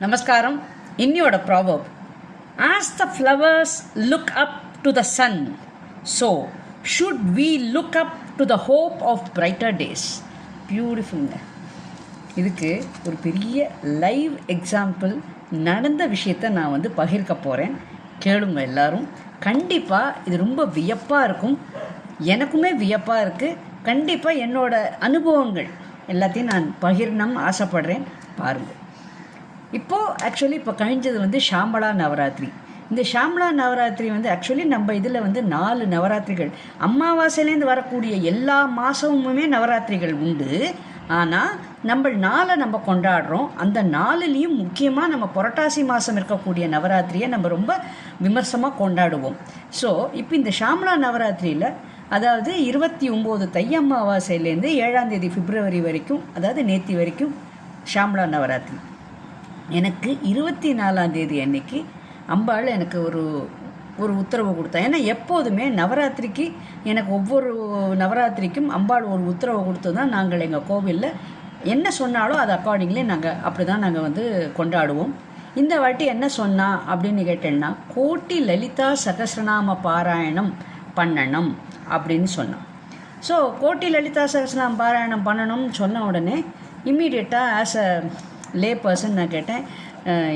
நமஸ்காரம். இன்னியோட proverb, as the flowers look up to the sun, so should we look up to the hope of brighter days. பியூட்டிஃபுல்ங்க. இதுக்கு ஒரு பெரிய live example நடந்த விஷயத்தை நான் பகிர்க்க போகிறேன். கேளுங்க எல்லாரும். கண்டிப்பாக இது ரொம்ப வியப்பாக இருக்கும். எனக்குமே வியப்பாக இருக்குது. கண்டிப்பாக என்னோட அனுபவங்கள் எல்லாத்தையும் நான் பகிரணும்னு ஆசைப்படுறேன். பாருங்கள். இப்போ கழிஞ்சது ஷாம்பலா நவராத்திரி. இந்த ஷாம்பலா நவராத்திரி ஆக்சுவலி நம்ம இதில் 4 நவராத்திரிகள், அமாவாசையிலேருந்து வரக்கூடிய எல்லா மாதமுமே நவராத்திரிகள் உண்டு. ஆனால் நம்ம கொண்டாடுறோம். அந்த 4லேயும் முக்கியமாக நம்ம புரட்டாசி மாதம் இருக்கக்கூடிய நவராத்திரியை நம்ம ரொம்ப விமர்சமாக கொண்டாடுவோம். ஸோ இப்போ இந்த ஷாம்பலா நவராத்திரியில், அதாவது 29 தை அமாவாசையிலேருந்து 7ஆம் தேதி பிப்ரவரி வரைக்கும், அதாவது நேற்று வரைக்கும் ஷாம்பலா நவராத்திரி. எனக்கு 24ஆம் தேதி அன்னைக்கு அம்பாள் எனக்கு ஒரு உத்தரவு கொடுத்தா. ஏன்னா எப்போதுமே நவராத்திரிக்கு எனக்கு ஒவ்வொரு நவராத்திரிக்கும் அம்பாள் ஒரு உத்தரவு கொடுத்து தான் நாங்கள் எங்கள் கோவிலில் என்ன சொன்னாலும் அது அக்கார்டிங்லி அப்படி தான் நாங்கள் கொண்டாடுவோம். இந்த வாட்டி என்ன சொன்னா அப்படின்னு கேட்டேன்னா, கோட்டி லலிதா சகஸ்ரநாம பாராயணம் பண்ணணும் அப்படின்னு சொன்னான். ஸோ கோட்டி லலிதா சகஸ்ரநாம பாராயணம் பண்ணணும்னு சொன்ன உடனே இம்மீடியட்டாக ஆஸ் அ லே பர்சன் நான் கேட்டேன்,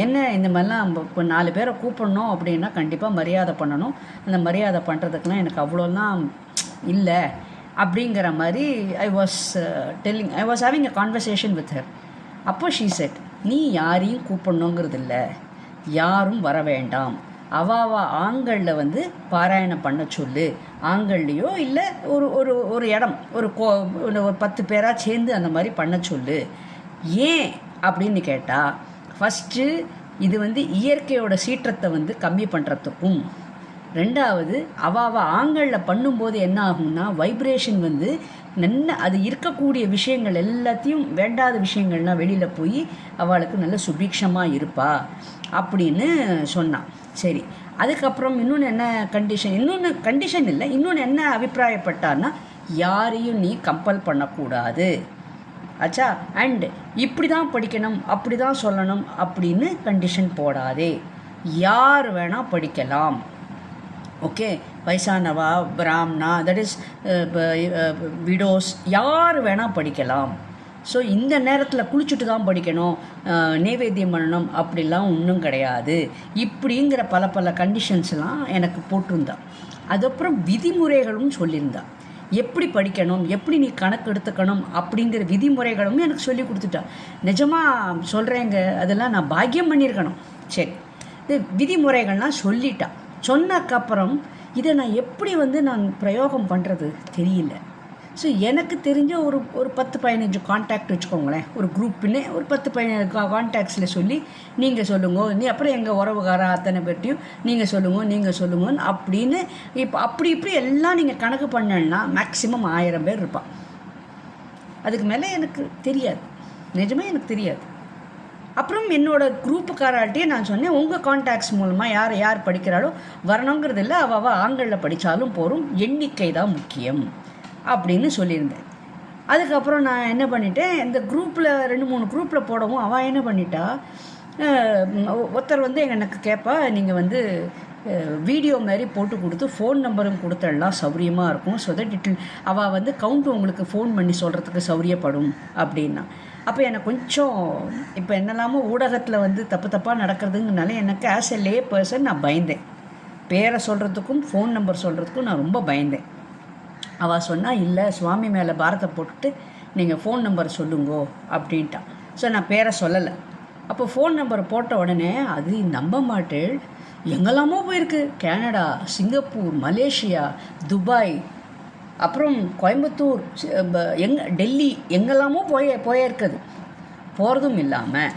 என்ன இந்த மாதிரிலாம் இப்போ 4 பேரை கூப்பிடணும் அப்படின்னா கண்டிப்பாக மரியாதை பண்ணணும். அந்த மரியாதை பண்ணுறதுக்கெலாம் எனக்கு அவ்வளோலாம் இல்லை அப்படிங்கிற மாதிரி I was having a conversation with her. அப்போ ஷீ செட், நீ யாரையும் கூப்பிடணுங்கிறது இல்லை, யாரும் வர வேண்டாம், அவாவா ஆண்களில் பாராயணம் பண்ண சொல்லு. ஆண்கள்லையோ இல்லை ஒரு இடம் ஒரு 10 பேராக சேர்ந்து அந்த மாதிரி பண்ண சொல்லு. ஏன் அப்படின்னு கேட்டால், ஃபஸ்ட்டு இது இயற்கையோட சீற்றத்தை கம்மி பண்ணுறதுக்கும், ரெண்டாவது அவாவா ஆண்களில் பண்ணும்போது என்ன ஆகும்னா வைப்ரேஷன் நல்ல அது இருக்கக்கூடிய விஷயங்கள் எல்லாத்தையும், வேண்டாத விஷயங்கள்லாம் வெளியில் போய் அவளுக்கு நல்ல சுபீட்சமாக இருப்பா அப்படின்னு சொன்னான். சரி, அதுக்கப்புறம் இன்னொன்று என்ன கண்டிஷன் இல்லை, இன்னொன்று என்ன அபிப்பிராயப்பட்டான்னா, யாரையும் நீ கம்பல் பண்ணக்கூடாது ஆச்சா. அண்ட் இப்படி தான் படிக்கணும், அப்படி தான் சொல்லணும் அப்படின்னு கண்டிஷன் போடாதே. யார் வேணால் படிக்கலாம். ஓகே, வயசானவா, பிராமணா, தட் இஸ் விடோஸ், யார் வேணால் படிக்கலாம். ஸோ இந்த நேரத்தில் குளிச்சுட்டு தான் படிக்கணும், நைவேத்தியம் பண்ணணும் அப்படிலாம் ஒன்றும் கிடையாது. இப்படிங்கிற பல கண்டிஷன்ஸ்லாம் எனக்கு போட்டிருந்தான். அதுக்கப்புறம் விதிமுறைகளும் சொல்லியிருந்தான். எப்படி படிக்கணும், எப்படி நீ கணக்கு எடுத்துக்கணும் அப்படிங்கிற விதிமுறைகளும் எனக்கு சொல்லி கொடுத்துட்டா. நிஜமாக சொல்கிறேங்க, அதெல்லாம் நான் பாக்கியம் பண்ணியிருக்கணும். சரி, இது விதிமுறைகள்லாம் சொல்லிட்டா. சொன்னக்கப்புறம் இதை நான் எப்படி நான் பிரயோகம் பண்ணுறது தெரியல. ஸோ எனக்கு தெரிஞ்ச ஒரு 10-15 கான்டாக்ட் வச்சுக்கோங்களேன். ஒரு குரூப்புன்னு ஒரு 10-15 கான்டாக்ட்ஸில் சொல்லி, நீங்கள் சொல்லுங்க, நீ அப்புறம் எங்கள் உறவுகார அத்தனை பேர்ட்டையும் நீங்கள் சொல்லுங்கன்னு அப்படின்னு இப்போ இப்படி எல்லாம் நீங்கள் கணக்கு பண்ணனா மேக்ஸிமம் 1000 பேர் இருப்பான். அதுக்கு மேலே எனக்கு தெரியாது, நிஜமே எனக்கு தெரியாது. அப்புறம் என்னோட குரூப்புக்காரால்கிட்டே நான் சொன்னேன், உங்கள் கான்டாக்ட்ஸ் மூலமாக யார் படிக்கிறாளோ வரணுங்கிறது இல்லை, அவள் ஆண்களில் படித்தாலும் போகும், எண்ணிக்கை தான் முக்கியம் அப்படின்னு சொல்லியிருந்தேன். அதுக்கப்புறம் நான் என்ன பண்ணிட்டேன், இந்த குரூப்பில் 2-3 குரூப்பில் போடவும் அவள் என்ன பண்ணிட்டா, ஒருத்தர் எனக்கு கேட்பா, நீங்கள் வீடியோ மாதிரி போட்டு கொடுத்து ஃபோன் நம்பரும் கொடுத்தடலாம், சௌரியமாக இருக்கும். ஸோ தட் அவள் கவுண்ட் உங்களுக்கு ஃபோன் பண்ணி சொல்கிறதுக்கு சௌரியப்படும் அப்படின்னா. அப்போ எனக்கு கொஞ்சம் இப்போ என்னெல்லாமோ ஊடகத்தில் தப்பாக நடக்கிறதுங்கனால எனக்கு ஆஸ் எ லே பர்சன் நான் பயந்தேன். பேரை சொல்கிறதுக்கும் ஃபோன் நம்பர் சொல்கிறதுக்கும் நான் ரொம்ப பயந்தேன். அவள் சொன்னால், இல்லை, சுவாமி மேலே பாரத்தை போட்டுட்டு நீங்கள் ஃபோன் நம்பர் சொல்லுங்கோ அப்படின்ட்டான். ஸோ நான் பேரை சொல்லலை. அப்போ ஃபோன் நம்பர் போட்ட உடனே, அது நம்ப மாட்டேன், எங்கெல்லாமோ போயிருக்கு. கனடா, சிங்கப்பூர், மலேசியா, துபாய், அப்புறம் கோயம்புத்தூர், டெல்லி, எங்கெல்லாமோ போயிருக்குது. போகிறதும் இல்லாமல்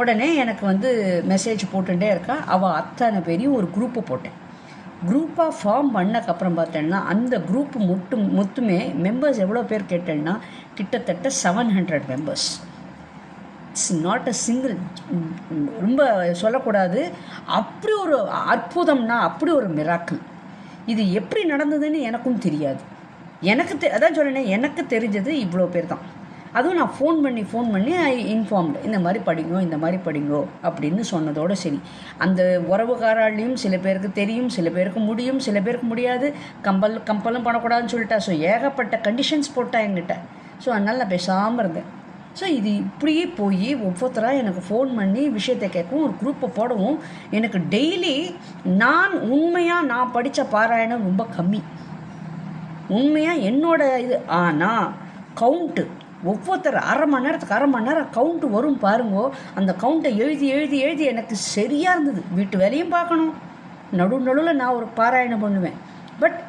உடனே எனக்கு மெசேஜ் போட்டுகிட்டே இருக்கா. அவள் அத்தனை பேரையும் ஒரு குரூப்பை போட்டேன். குரூப்பாக ஃபார்ம் பண்ணக்கப்புறம் பார்த்தேன்னா, அந்த குரூப்பு மொத்தமே மெம்பர்ஸ் எவ்வளோ பேர் கேட்டேன்னா, கிட்டத்தட்ட 700 members. It's not a single, ரொம்ப சொல்லக்கூடாது, அப்படி ஒரு அற்புதம்னா அப்படி ஒரு மிராக்கிள். இது எப்படி நடந்ததுன்னு எனக்கும் தெரியாது. அதான் சொன்னேனே, எனக்கு தெரிஞ்சது இவ்வளோ பேர் தான். அதுவும் நான் ஃபோன் பண்ணி ஐ இன்ஃபார்ம்டு, இந்த மாதிரி படிங்கோ அப்படின்னு சொன்னதோடு சரி. அந்த உறவுகாராலையும் சில பேருக்கு தெரியும், சில பேருக்கு முடியும், சில பேருக்கு முடியாது, கம்பலும் பண்ணக்கூடாதுன்னு சொல்லிட்டா. ஸோ ஏகப்பட்ட கண்டிஷன்ஸ் போட்டா என்கிட்ட. ஸோ அதனால் நான் பேசாமல் இருந்தேன். ஸோ இது இப்படியே போய் ஒவ்வொருத்தராக எனக்கு ஃபோன் பண்ணி விஷயத்தை கேட்கவும், ஒரு குரூப்பை போடவும், எனக்கு டெய்லி நான் படித்த பாராயணம் ரொம்ப கம்மி உண்மையாக என்னோட இது. ஆனால் கவுண்ட்டு ஒவ்வொருத்தர் அரை மணி நேரம் கவுண்ட்டு வரும் பாருங்கோ. அந்த கவுண்ட்டை எழுதி எனக்கு சரியாக இருந்தது. வீட்டு வேலையும் பார்க்கணும், நடுவில் நான் ஒரு பாராயணம் பண்ணுவேன். பட்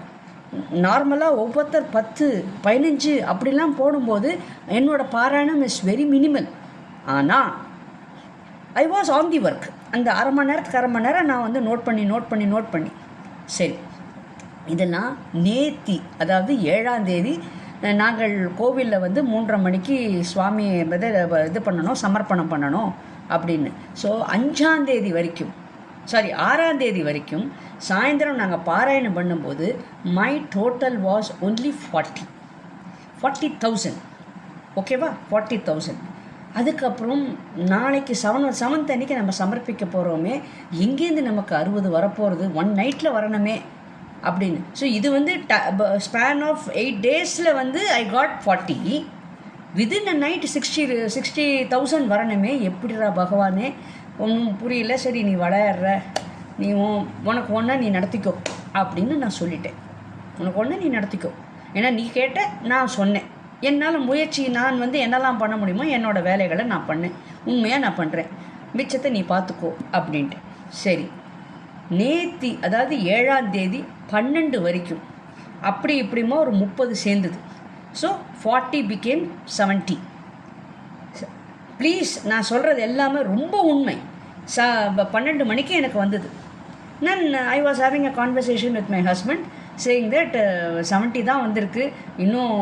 நார்மலாக ஒவ்வொருத்தர் 10, 15 அப்படிலாம் போடும்போது என்னோடய பாராயணம் இஸ் வெரி மினிமல். ஆனால் I was on the work. அந்த அரை மணி நேரம் நான் வந்து நோட் பண்ணி சரி. இதெல்லாம் நேத்தி, அதாவது 7ஆம் தேதி நாங்கள் கோவிலில் வந்து 3:30 மணிக்கு சுவாமி இது பண்ணணும், சமர்ப்பணம் பண்ணணும் அப்படின்னு. ஸோ 5ஆம் தேதி வரைக்கும் 6ஆம் தேதி வரைக்கும் சாயந்தரம் நாங்கள் பாராயணம் பண்ணும்போது மை டோட்டல் வாஸ் ஒன்லி 40,000. ஓகேவா? 40,000. அதுக்கப்புறம் நாளைக்கு 7th அன்னைக்கு நம்ம சமர்ப்பிக்க போகிறோமே, எங்கேருந்து நமக்கு 60 வரப்போகிறது, 1 நைட்டில் வரணுமே அப்படின்னு. ஸோ இது வந்து ஸ்பேன் ஆஃப் 8 days வந்து I got 40. Within a night 60,000 வரணுமே. எப்படிரா பகவானே, ஒன்றும் புரியல. சரி, நீ விளையாடுற, நீ உனக்கு ஒன்றா நீ நடத்திக்கோ அப்படின்னு நான் சொல்லிட்டேன். உனக்கு ஒன்று நீ நடத்திக்கோ, ஏன்னா நீ கேட்ட, நான் சொன்னேன். என்னால் முயற்சி, நான் வந்து என்னெல்லாம் பண்ண முடியுமோ என்னோடய வேலைகளை நான் பண்ணேன், உண்மையாக நான் பண்ணுறேன், மிச்சத்தை நீ பார்த்துக்கோ அப்படின்ட்டு. சரி, நேத்தி அதாவது 7ஆம் தேதி 12 வரைக்கும் அப்படி இப்படிமா ஒரு 30 சேர்ந்தது. So 40 became 70. ப்ளீஸ், நான் சொல்கிறது எல்லாமே ரொம்ப உண்மை. 12 மணிக்கு எனக்கு வந்தது. I was having a conversation with my husband saying that 70 தான் வந்திருக்கு, இன்னும்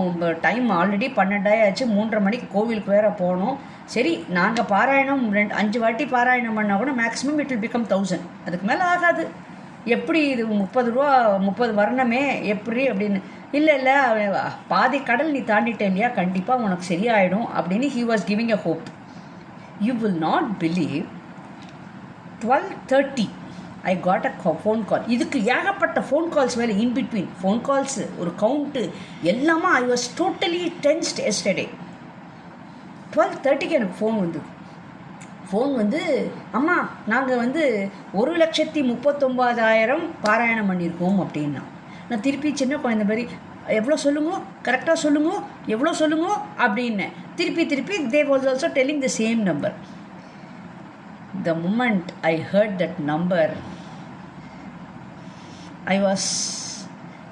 டைம் ஆல்ரெடி 12 ஆச்சு, 3:30 மணிக்கு கோவிலுக்கு வேறு போகணும். சரி, நாங்கள் பாராயணம் 5 வாட்டி பாராயணம் பண்ணால் கூட மேக்ஸிமம் இட் வில் பிகம் 1000, அதுக்கு மேலே ஆகாது. எப்படி இது 30 ரூபா 30 வரணுமே எப்படி அப்படின்னு. இல்லை பாதி கடல் நீ தாண்டிட்டே இல்லையா, கண்டிப்பாக உனக்கு சரியாயிடும் அப்படின்னு he was giving a hope. You will not believe, 12:30 I got a phone call. இதுக்கு ஏகப்பட்ட ஃபோன் கால்ஸ் வேறு இன் பிட்வீன். ஃபோன் கால்ஸு, ஒரு கவுண்ட்டு எல்லாமே. I was totally tensed yesterday. 12:30 எனக்கு ஃபோன் வந்து அம்மா, நாங்கள் வந்து 1,39,000 பாராயணம் பண்ணியிருக்கோம் அப்படின்னா. நான் திருப்பி சின்ன குழந்தை மாதிரி, எவ்வளோ சொல்லுங்க, கரெக்டாக சொல்லுங்க, எவ்வளோ சொல்லுங்க அப்படின்னேன். திருப்பி they was also telling the same number. The moment I heard that number, I was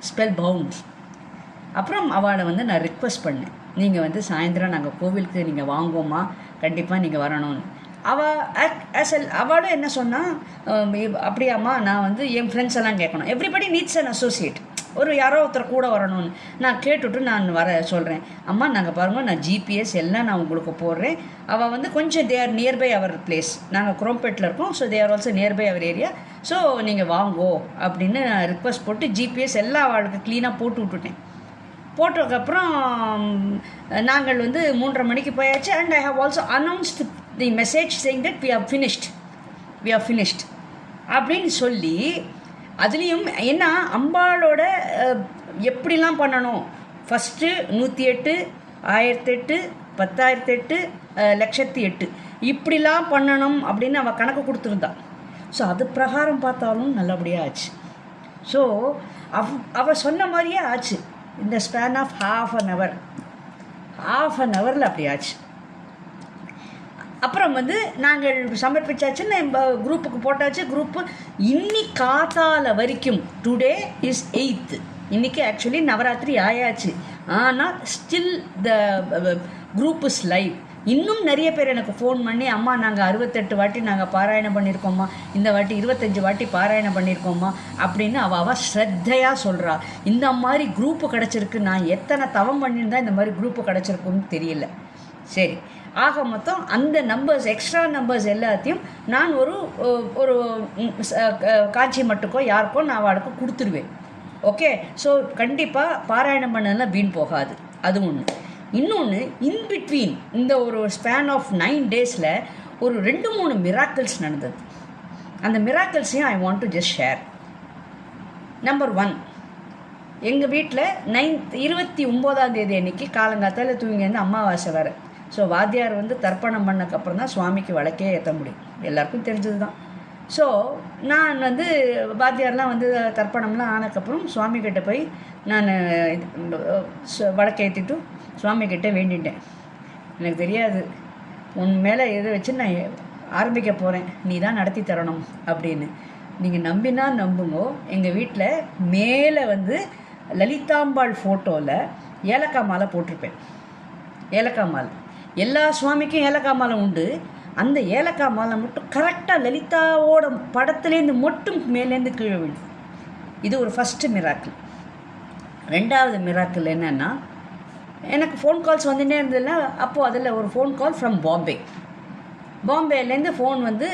spellbound. அப்புறம் அவளை வந்து நான் ரிக்வெஸ்ட் பண்ணேன், நீங்கள் வந்து சாயந்தரம் நாங்கள் கோவிலுக்கு நீங்கள் வாங்குவோம்மா, கண்டிப்பாக நீங்கள் வரணும்னு. அவளும் என்ன சொன்னால், அப்படியாம்மா, நான் வந்து என் ஃப்ரெண்ட்ஸ் எல்லாம் கேட்கணும், எவ்ரிபடி நீட்ஸ் அன் அசோசியேட், ஒரு யாரோ ஒருத்தர் கூட வரணும்னு. நான் கேட்டுவிட்டு நான் வர சொல்கிறேன். அம்மா, நாங்கள் பாருங்கள், நான் ஜிபிஎஸ் எல்லாம் நான் உங்களுக்கு போடுறேன். அவள் வந்து கொஞ்சம் they are nearby our place, நாங்கள் குரோம்பேட்டில் இருக்கோம், so they are also nearby our area, so நீங்கள் வாங்கோ அப்படின்னு ரிக்வெஸ்ட் போட்டு ஜிபிஎஸ் எல்லாம் அவளுக்கு க்ளீனாக போட்டு விட்டுட்டேன். போட்டதுக்கப்புறம் நாங்கள் வந்து 3:30 மணிக்கு போயாச்சு. And I have also announced the message saying that we are finished அப்படின்னு சொல்லி, அதுலேயும் என்ன அம்பாளோட எப்படிலாம் பண்ணணும், ஃபஸ்ட்டு 108, 1008, 10,008, 1,08 இப்படிலாம் பண்ணணும் அப்படின்னு அவள் கணக்கு கொடுத்துருந்தா. ஸோ அது பிரகாரம் பார்த்தாலும் நல்லபடியாக ஆச்சு. ஸோ அவள் சொன்ன மாதிரியே ஆச்சு. இந்த span of half an hour அப்படி ஆச்சு. அப்புறம் வந்து நாங்கள் சமர்ப்பிச்சாச்சுன்னு குரூப்புக்கு போட்டாச்சு. குரூப்பு இன்னைக்கு காத்தால வரைக்கும், டுடே இஸ் 8th, இன்றைக்கி ஆக்சுவலி நவராத்திரி ஆயாச்சு. ஆனால் still the group is live. இன்னும் நிறைய பேர் எனக்கு ஃபோன் பண்ணி, அம்மா நாங்கள் 68 வாட்டி நாங்கள் பாராயணம் பண்ணியிருக்கோம்மா, இந்த வாட்டி 25 வாட்டி பாராயணம் பண்ணியிருக்கோம்மா அப்படின்னு அவள் ஸ்ரத்தையாக சொல்கிறா. இந்த மாதிரி குரூப்பு கிடச்சிருக்கு, நான் எத்தனை தவம் பண்ணியிருந்தா இந்த மாதிரி குரூப்பு கிடச்சிருக்குன்னு தெரியல. சரி, ஆக மொத்தம் அந்த நம்பர்ஸ், எக்ஸ்ட்ரா நம்பர்ஸ் எல்லாத்தையும் நான் ஒரு காட்சி மட்டுக்கோ யாருக்கோ நான் அவளுக்கு கொடுத்துருவேன். ஓகே, ஸோ கண்டிப்பாக பாராயணம் பண்ணதெல்லாம் வீண் போகாது. அது ஒன்று. இன்னொன்று இன்பிட்வீன் இந்த ஒரு ஸ்பேன் ஆஃப் 9 டேஸில் ஒரு 2-3 மிராக்கிள்ஸ் நடந்தது. அந்த மிராக்கிள்ஸையும் I want to just share. Number 1, எங்கள் வீட்டில் 29ஆம் தேதி அன்றைக்கி காலங்காத்தால் தூங்கிருந்து அமாவாசை வேறு. ஸோ வாத்தியார் வந்து தர்ப்பணம் பண்ணக்கப்புறம் தான் சுவாமிக்கு விளக்கே ஏற்ற முடியும், எல்லாருக்கும் தெரிஞ்சது தான். ஸோ நான் வந்து வாத்தியார்லாம் வந்து தர்ப்பணம்லாம் ஆனதுக்கப்புறம் சுவாமிக்கிட்ட போய் நான் விளக்கேற்றிட்டு சுவாமிக்கிட்ட வேண்டிட்டேன். எனக்கு தெரியாது உன் மேலே எதை வச்சு நான் ஆரம்பிக்க போகிறேன், நீ தான் நடத்தி தரணும் அப்படின்னு. நீங்கள் நம்பினா நம்புங்கோ, எங்கள் வீட்டில் மேலே வந்து லலிதாம்பாள் ஃபோட்டோவில் ஏலக்காய் மாலை போட்டிருப்பேன். ஏலக்காய் மாலை எல்லா சுவாமிக்கும் ஏலக்காய் மாலை உண்டு. அந்த ஏலக்காய் மாலை மட்டும் கரெக்டாக லலிதாவோட படத்துலேருந்து மட்டும் மேலேருந்து கீழே விழுது. இது ஒரு ஃபஸ்ட்டு மிராக்கிள். 2வது மிராக்கிள் என்னென்னா, எனக்கு ஃபோன் கால்ஸ் வந்துட்டே இருந்ததுன்னா அப்போது அதில் ஒரு ஃபோன் கால் ஃப்ரம் பாம்பேலேருந்து ஃபோன் வந்து,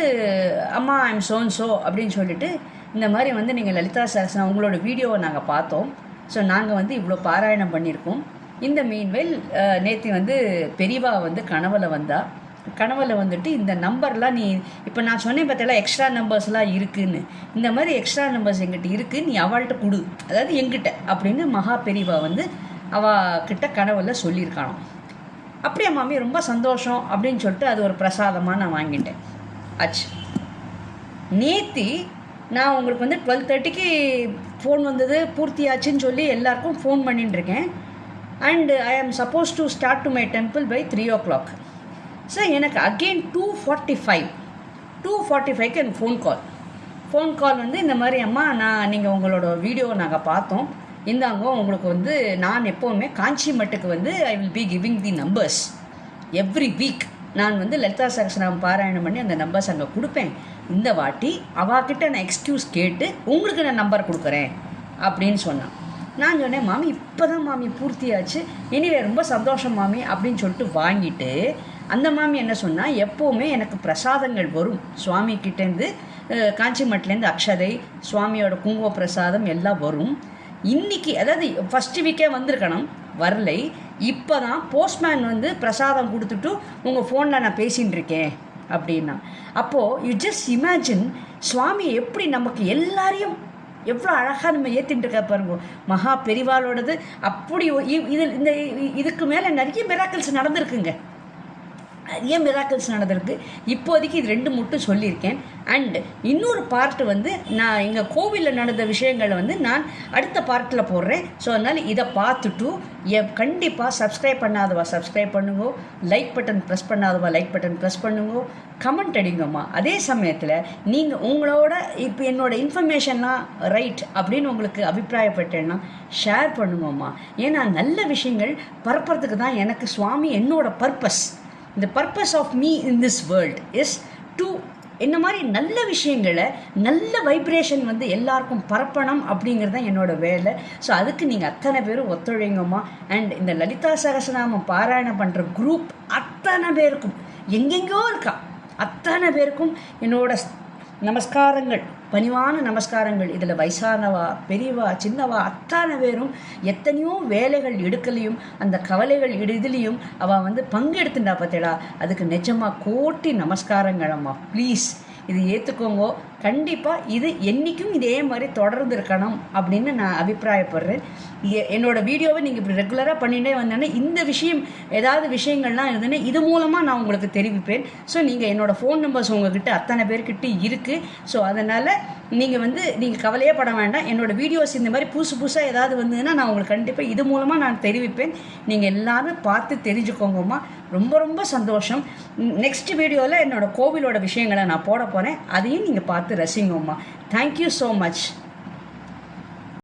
அம்மா ஐம் சோ அப்படின்னு சொல்லிட்டு, இந்த மாதிரி வந்து நீங்கள் லலிதா சஹஸ்ரநாமம் உங்களோட வீடியோவை நாங்கள் பார்த்தோம், ஸோ நாங்கள் வந்து இவ்வளோ பாராயணம் பண்ணியிருக்கோம். இந்த மீன்வேல் நேற்று வந்து பெரியவா வந்து கனவில் வந்துட்டு இந்த நம்பர்லாம் நீ இப்போ நான் சொன்னேன் பார்த்தீங்களா எக்ஸ்ட்ரா நம்பர்ஸ்லாம் இருக்குதுன்னு, இந்த மாதிரி எக்ஸ்ட்ரா நம்பர்ஸ் எங்கிட்ட இருக்குது, நீ அவள்கிட்ட கொடு, அதாவது எங்கிட்ட அப்படின்னு மகா பெரியவா வந்து அவகிட்ட கனவில் சொல்லியிருக்கானோ. அப்படியே மாமி ரொம்ப சந்தோஷம் அப்படின்னு சொல்லிட்டு அது ஒரு பிரசாதமாக நான் வாங்கிட்டேன். ஆச்சு. நேற்று நான் உங்களுக்கு வந்து 12:30க்கு ஃபோன் வந்தது, பூர்த்தியாச்சுன்னு சொல்லி எல்லாருக்கும் ஃபோன் பண்ணிட்டுருக்கேன். And I am suppose to start to my temple by 3 o'clock. So எனக்கு அகெயின் 2:45க்கு எனக்கு ஃபோன் கால் வந்து இந்த மாதிரி, அம்மா நீங்கள் உங்களோட வீடியோவை நாங்கள் பார்த்தோம், இந்தாங்க உங்களுக்கு வந்து நான் எப்போவுமே காஞ்சி மட்டுக்கு வந்து I will be giving the numbers every week. நான் வந்து லலிதா சஹஸ்ரநாமம் பாராயணம் பண்ணி அந்த நம்பர்ஸ் அங்கே கொடுப்பேன். இந்த வாட்டி அவாக்கிட்ட நான் எக்ஸ்கியூஸ் கேட்டு உங்களுக்கு நான் நம்பர் கொடுக்குறேன் அப்படின்னு சொன்னான். நான் சொன்னேன், மாமி இப்போ தான் மாமி பூர்த்தியாச்சு, எனிவே ரொம்ப சந்தோஷம் மாமி அப்படின்னு சொல்லிட்டு வாங்கிட்டு, அந்த மாமி என்ன சொன்னால், எப்போவுமே எனக்கு பிரசாதங்கள் வரும் சுவாமிக்கிட்டேருந்து, காஞ்சிமட்டிலேருந்து அக்ஷதை, சுவாமியோட குங்கும பிரசாதம் எல்லாம் வரும். இன்றைக்கி அதாவது ஃபஸ்ட்டு வீக்கே வந்திருக்கணும், வரலை. இப்போ தான் போஸ்ட்மேன் வந்து பிரசாதம் கொடுத்துட்டு உங்கள் ஃபோனில் நான் பேசின்னு இருக்கேன் அப்படின்னா. அப்போது யூ ஜஸ்ட் இமேஜின் சுவாமி எப்படி நமக்கு எல்லாரையும் எவ்வளோ அழகாக நம்ம ஏற்றிட்டு இருக்க பாருங்க. மகா பெரிவாளோடது அப்படி இதுக்கு மேலே நிறைய மிராக்கிள்ஸ் நடந்திருக்குங்க, நிறைய மிராக்கிள்ஸ் நடந்திருக்கு. இப்போதைக்கு இது 2 மட்டும் சொல்லியிருக்கேன். அண்ட் இன்னொரு பார்ட்டு வந்து நான் எங்கள் கோவிலில் நடந்த விஷயங்களை வந்து நான் அடுத்த பார்ட்டில் போடுறேன். ஸோ அதனால் இதை பார்த்துட்டு கண்டிப்பாக சப்ஸ்கிரைப் பண்ணாதவா சப்ஸ்கிரைப் பண்ணுங்க, லைக் பட்டன் ப்ரெஸ் பண்ணாதவா லைக் பட்டன் ப்ரெஸ் பண்ணுங்க, கமெண்ட் அடிங்கம்மா. அதே சமயத்தில் நீங்கள் உங்களோட இப்போ என்னோடய இன்ஃபர்மேஷன்லாம் ரைட் அப்படின்னு உங்களுக்கு அபிப்பிராயப்பட்டேன்னா ஷேர் பண்ணுங்கம்மா. ஏன்னா நல்ல விஷயங்கள் பரப்புறதுக்கு தான் எனக்கு சுவாமி என்னோட purpose. The purpose of me in this world is to இந்த மாதிரி நல்ல விஷயங்களை, நல்ல வைப்ரேஷன் வந்து எல்லாருக்கும் பரப்பணும் அப்படிங்கிறது தான் என்னோடய வேலை. ஸோ அதுக்கு நீங்கள் அத்தனை பேரும் ஒத்துழைங்கம்மா. அண்ட் இந்த லலிதா சஹஸ்ரநாமம் பாராயணம் பண்ணுற குரூப் அத்தனை பேருக்கும், எங்கெங்கோ இருக்கா அத்தனை பேருக்கும் என்னோட நமஸ்காரங்கள், பணிவான நமஸ்காரங்கள். இதில் வயசானவா, பெரியவா, சின்னவா அத்தனை பேரும் எத்தனையோ வேலைகள் எடுக்கலையும் அந்த கவலைகள் இதுலேயும் அவள் வந்து பங்கெடுத்துட்டா பார்த்தேடா, அதுக்கு நிஜமாக கோட்டி நமஸ்காரங்களம்மா. ப்ளீஸ் இது ஏற்றுக்கோங்க. கண்டிப்பாக இது என்றைக்கும் இதே மாதிரி தொடர்ந்து இருக்கணும் அப்படின்னு நான் அபிப்பிராயப்படுறேன். என்னோடய வீடியோவை நீங்கள் இப்படி ரெகுலராக பண்ணிகிட்டே வந்தேன்னா இந்த விஷயம் ஏதாவது விஷயங்கள்லாம் இருந்ததுன்னா இது மூலமாக நான் உங்களுக்கு தெரிவிப்பேன். ஸோ நீங்கள் என்னோடய ஃபோன் நம்பர்ஸ் உங்கள்கிட்ட அத்தனை பேர்கிட்ட இருக்குது. ஸோ அதனால் நீங்கள் கவலையே பட வேண்டாம். என்னோடய வீடியோஸ் இந்த மாதிரி புதுசாக ஏதாவது வந்ததுன்னா நான் உங்களுக்கு கண்டிப்பாக இது மூலமாக நான் தெரிவிப்பேன். நீங்கள் எல்லோரும் பார்த்து தெரிஞ்சுக்கோங்கம்மா. ரொம்ப ரொம்ப சந்தோஷம். நெக்ஸ்ட் வீடியோவில் என்னோடய கோவிலோட விஷயங்களை நான் போட போகிறேன், அதையும் நீங்கள் பார்த்து ரசிங்கம்மா. Thank you so much.